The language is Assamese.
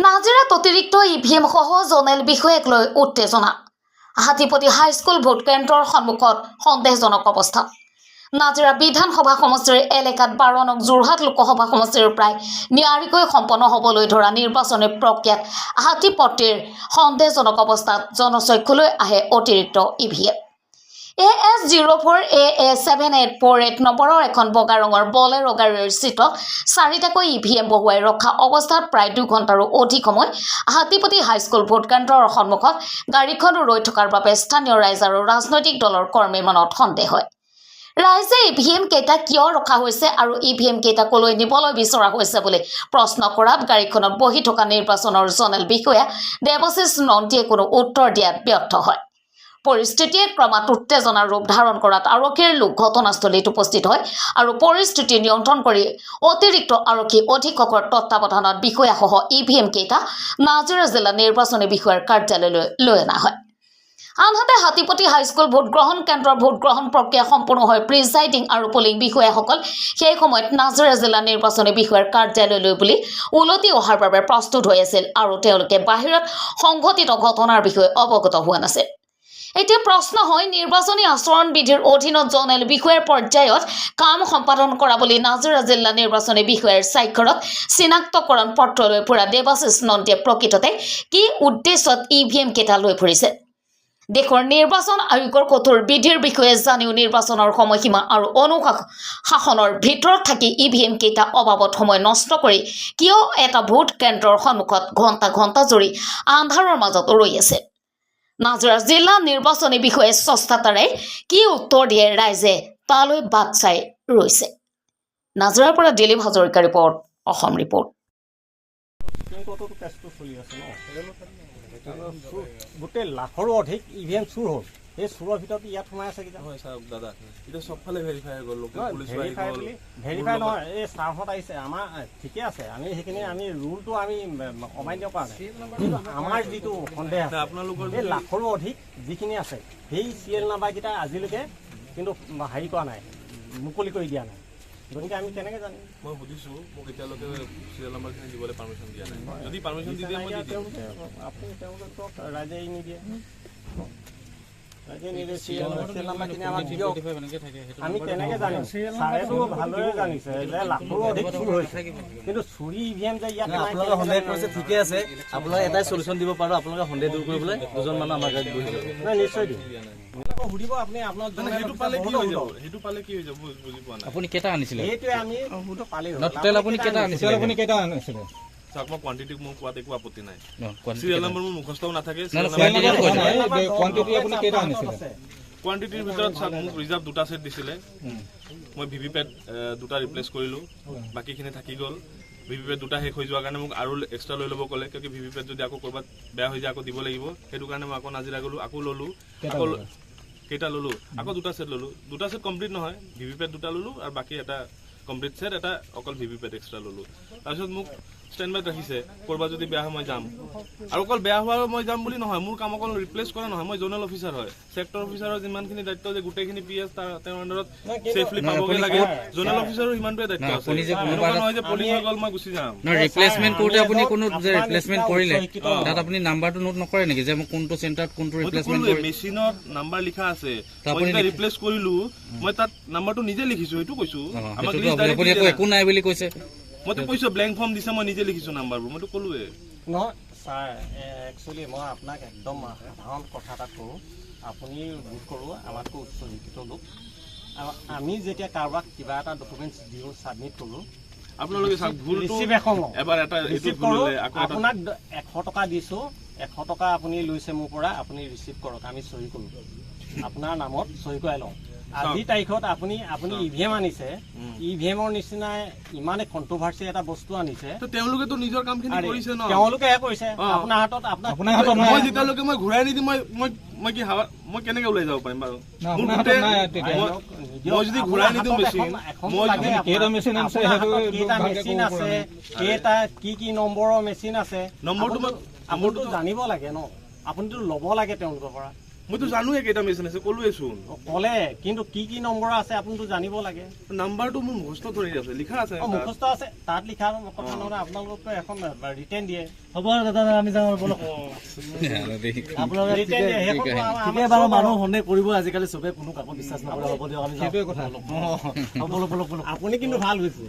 নাজিৰাত অতিৰিক্ত ইভিএম সহ জনেল বিষয়াক লৈ উত্তেজনা। হাতীপতি হাইস্কুল ভোট কেন্দ্ৰৰ সন্মুখত সন্দেহজনক অৱস্থা। নাজিৰা বিধানসভা সমষ্টিৰ এলেকাত 12 নং যোৰহাট লোকসভা সমষ্টিৰ প্ৰায় নিয়াৰিকৈ সম্পন্ন হ'বলৈ ধৰা নিৰ্বাচনী প্ৰক্ৰিয়াত হাতীপতিৰ সন্দেহজনক অৱস্থাত জনচক্ষুলৈ আহে অতিৰিক্ত ইভিএম। AS04 AA7848 নম্বৰৰ এখন বগা ৰঙৰ বলেৰো গাড়ীৰ চিটত 4টাকৈ ইভিএম বহুৱাই ৰখা অৱস্থাত প্ৰায় 2 ঘণ্টাৰো অধিক সময় হাতীপতি হাইস্কুল ভোট কেন্দ্ৰৰ সন্মুখত গাড়ীখন ৰৈ থকাৰ বাবে স্থানীয় ৰাইজ আৰু ৰাজনৈতিক দলৰ কৰ্মীৰ মনত সন্দেহ হয়। ৰাইজে ইভিএম কেইটা কিয় ৰখা হৈছে আৰু ইভিএম কেইটা কলৈ নিবলৈ বিচৰা হৈছে বুলি প্ৰশ্ন কৰাত গাড়ীখনত বহি থকা নিৰ্বাচনৰ জনেল বিষয়া দেৱশিষ নন্দীয়ে কোনো উত্তৰ দিয়াত ব্যৰ্থ হয়। পৰিস্থিতিয়ে ক্ৰমাৎ উত্তেজনাৰ ৰূপ ধাৰণ কৰাত আৰক্ষীৰ লোক ঘটনাস্থলীত উপস্থিত হয় আৰু পৰিস্থিতি নিয়ন্ত্ৰণ কৰি অতিৰিক্ত আৰক্ষী অধীক্ষকৰ তত্ত্বাৱধানত বিষয়াসহ ইভিএম কেইটা নাজিৰা জিলা নিৰ্বাচনী বিষয়াৰ কাৰ্যালয়লৈ লৈ অনা হয়। আনহাতে হাতীপতি হাইস্কুল ভোটগ্ৰহণ কেন্দ্ৰৰ ভোটগ্ৰহণ প্ৰক্ৰিয়া সম্পূৰ্ণ হৈ প্ৰিজাইডিং আৰু পলিং বিষয়াসকল সেই সময়ত নাজিৰা জিলা নিৰ্বাচনী বিষয়াৰ কাৰ্যালয়লৈ বুলি উলটি অহাৰ বাবে প্ৰস্তুত হৈ আছিল আৰু তেওঁলোকে বাহিৰত সংঘটিত ঘটনাৰ বিষয়ে অৱগত হোৱা নাছিল। এতিয়া প্ৰশ্ন হয়, নিৰ্বাচনী আচৰণ বিধিৰ অধীনত জনেল বিষয়াৰ পৰ্যায়ত কাম সম্পাদন কৰা বুলি নাজিৰা জিলা নিৰ্বাচনী বিষয়াৰ স্বাক্ষৰত চিনাক্তকৰণ পত্ৰ লৈ ফুৰা দেৱাশিষ নন্দীয়ে প্ৰকৃততে কি উদ্দেশ্যত ইভিএম কেইটা লৈ ফুৰিছে? দেশৰ নিৰ্বাচন আয়োগৰ কঠোৰ বিধিৰ বিষয়ে জানিও নিৰ্বাচনৰ সময়সীমা আৰু অনুশাসনৰ ভিতৰত থাকি ইভিএম কেইটা অবাবত সময় নষ্ট কৰি কিয় এটা ভোট কেন্দ্ৰৰ সন্মুখত ঘণ্টা ঘণ্টা জুৰি আন্ধাৰৰ মাজত ৰৈ আছে? নাজিৰা জিলা নিৰ্বাচনী বিষয়ে স্পষ্টতাৰে কি উত্তৰ দিয়ে ৰাইজে তালৈ বাট চাই ৰৈছে। নাজিৰাৰ পৰা দিলীপ হাজৰিকা ৰিপৰ্ট, অসম ৰিপৰ্ট। গোটেই লাখৰো অধিক ইভিএম চুৰ হ'ল। এই চুৰৰ ভিতৰত ইয়াত সোমাই আছে কিটা হয় ছাৰ দাদা, এতিয়া চবফালে ভেৰিফাই হৈ গ'ল। ভেৰিফাই নহয়, এই ছাৰহঁত আহিছে, আমাৰ ঠিকে আছে, আমি ৰুলটো আমি অমান্য কৰা নাই, কিন্তু আমাৰ যিটো সন্দেহ আছে আপোনালোকৰ এই লাখৰো অধিক যিখিনি আছে সেই চিৰিয়েল নাম্বাৰকেইটা আজিলৈকে কিন্তু হেৰি কৰা নাই, মুকলি কৰি দিয়া নাই। গতিকে আমি কেনেকৈ জানিম? মই সুধিছোঁ, মোক এতিয়ালৈকে চিৰিয়েল নাম্বাৰখিনি দিবলৈ পাৰ্মিশ্যন দিয়া নাই। যদি পাৰ্মিশ্যন দি দিয়ে মই দি দিম। আপুনি তেওঁলোকক ৰাইজে নিদিয়ে, আমি কেনেকৈ জানিম? ছাৰেতো ভালদৰে জানিছে যে লাখৰো অধিক চুৰ হৈছে, কিন্তু চুৰি ইভিএম যে ইয়াত আপোনালোকে সন্দেহ কৰিছে, ঠিকে আছে। আপোনালোকে এটাই চলিউশ্যন দিব পাৰোঁ, আপোনালোকে সন্দেহ দূৰ কৰিবলৈ 2জন মানুহ আমাৰ গাড়ীত বহি যাব। নাই, নিশ্চয় দিম। সুধিব আপুনি, আপোনাক সেইটো পালে কি হৈ যাব? সেইটো পালে কি হৈ যাব বুজি পোৱা নাই। আপুনি কেইটা আনিছিলে? সেইটোৱে আমি পালেই হ'ল। টোটেল আপুনি কেইটা আনিছিলে? চাওক, মই কোৱান্টিটি মোক কোৱাত একো আপত্তি নাই। চিৰিয়েল নম্বৰ মোৰ মুখস্থও নাথাকে। কোৱান্টিটিৰ ভিতৰত চাওক, মোক ৰিজাৰ্ভ 2টা ছেট দিছিলে, মই ভিভিপেট 2টা ৰিপ্লেচ কৰিলোঁ, বাকীখিনি থাকি গ'ল। ভিভিপেট 2টা শেষ হৈ যোৱাৰ কাৰণে মোক আৰু এক্সট্ৰা লৈ ল'ব ক'লে, কিয় ভিভিপেট যদি আকৌ ক'ৰবাত বেয়া হৈ যায় আকৌ দিব লাগিব। সেইটো কাৰণে মই আকৌ নাজিৰা গ'লোঁ, আকৌ ল'লোঁ, আকৌ কেইটা ল'লোঁ, আকৌ 2টা ছেট ল'লোঁ। 2টা ছেট কমপ্লিট নহয়, ভিভিপেট 2টা ল'লোঁ আৰু বাকী এটা কমপ্লিট ছেট, এটা অকল ভিভিপেট এক্সট্ৰা ল'লোঁ। তাৰপিছত মোক ষ্টেণ্ড বাইত ৰাখিছে, ক'ৰবাত যদি বেয়া হয় মই যাম। আৰু অকল বেয়া হোৱা মই যাম বুলি নহয়, মোৰ কাম অকল ৰিপ্লেচ কৰা নহয়, মই জোনেল অফিচাৰ হয়। ছেক্টৰ অফিচাৰৰ যিমানখিনি দায়িত্ব যে গোটেইখিনি PS তেওঁৰ আণ্ডাৰত ছেফলি পাবগৈ লাগে, জোনেল অফিচাৰৰ সিমানটোৱে দায়িত্ব আছে। এনেকুৱা নহয় যে পলিং হৈ গ'ল মই গুচি যাম। ৰিপ্লেচমেণ্ট কৰোঁতে আপুনি কোনো যে ৰিপ্লেচমেণ্ট কৰিলে তাত আপুনি নাম্বাৰটো নোট নকৰে নেকি যে মই কোনটো চেণ্টাৰত কোনটো ৰিপ্লেচমেণ্ট কৰিম? মেচিনত নাম্বাৰ লিখা আছে, মই যেতিয়া ৰিপ্লেচ কৰিলোঁ মই তাত নাম্বাৰটো নিজে লিখিছোঁ, সেইটো কৈছোঁ। আপুনি একো নাই বুলি কৈছে। মইতো কৈছোঁ ব্লেংক ফৰ্ম দিছে, মই নিজে লিখিছোঁ নাম্বাৰবোৰ, মইতো ক'লোৱে। নহয় ছাৰ, একচুৱেলি মই আপোনাক একদম সাধাৰণ কথা এটা কওঁ, আপুনি ভোট কৰোঁ, আমাতকৈ উচ্চ শিক্ষিত লোক। আমি যেতিয়া কাৰোবাক কিবা এটা ডকুমেণ্টছ দিওঁ, ছাবমিট কৰোঁ, আপোনালোকে ৰিচিভ এখন এবাৰ এটা ৰিচিভ কৰোঁ, আপোনাক 100 টকা দিছোঁ, 100 টকা আপুনি লৈছে মোৰ পৰা, আপুনি ৰিচিভ কৰক, আমি চহী কৰোঁ, আপোনাৰ নামত চহী কৰাই লওঁ। আজি তাৰিখত আপুনি ইভিএম আনিছে, ইভিএমৰ নিচিনাই ইমানে কণ্ট্ৰভাৰ্চি এটা বস্তু আনিছে। তেওঁলোকেতো নিজৰ কামখিনি কৰিছে ন, তেওঁলোকেহে কৰিছে। আপোনাৰ হাতত মই যেতিয়ালৈকে মই ঘূৰাই নিদিম মই কি মই কেনেকে ওলাই যাব পাৰিম বাৰু? মই যদি ঘূৰাই নিদিওঁ মেচিন আছে, কেইটা কি নম্বৰৰ মেচিন আছে, নম্বৰটো জানিব লাগে ন, আপুনিতো ল'ব লাগে তেওঁলোকৰ পৰা। মইতো জানোৱে কেইটা মেচিন আছে ক'লোৱেচোন ক'লে কিন্তু কি নম্বৰ আছে আপুনিতো জানিব লাগে নাম্বাৰটো মোৰ মুখস্থ ধৰি আছে লিখা আছে মুখস্থ আছে তাত লিখা কথা নহয় আপোনালোকে এখন ৰিটাৰ্ণ দিয়ে হ'ব দাদা আমি যাওঁ বলক আপোনালোকে ৰিটাৰ্ণ দিয়ে সেইখন ঠিকে বাৰু মানুহ সন্দেহ কৰিব আজিকালি চবে কোনো কাকো বিশ্বাস নকৰে হ'ব দিয়ক আমি সেইটোৱে কথা আপুনি কিন্তু ভাল হৈছে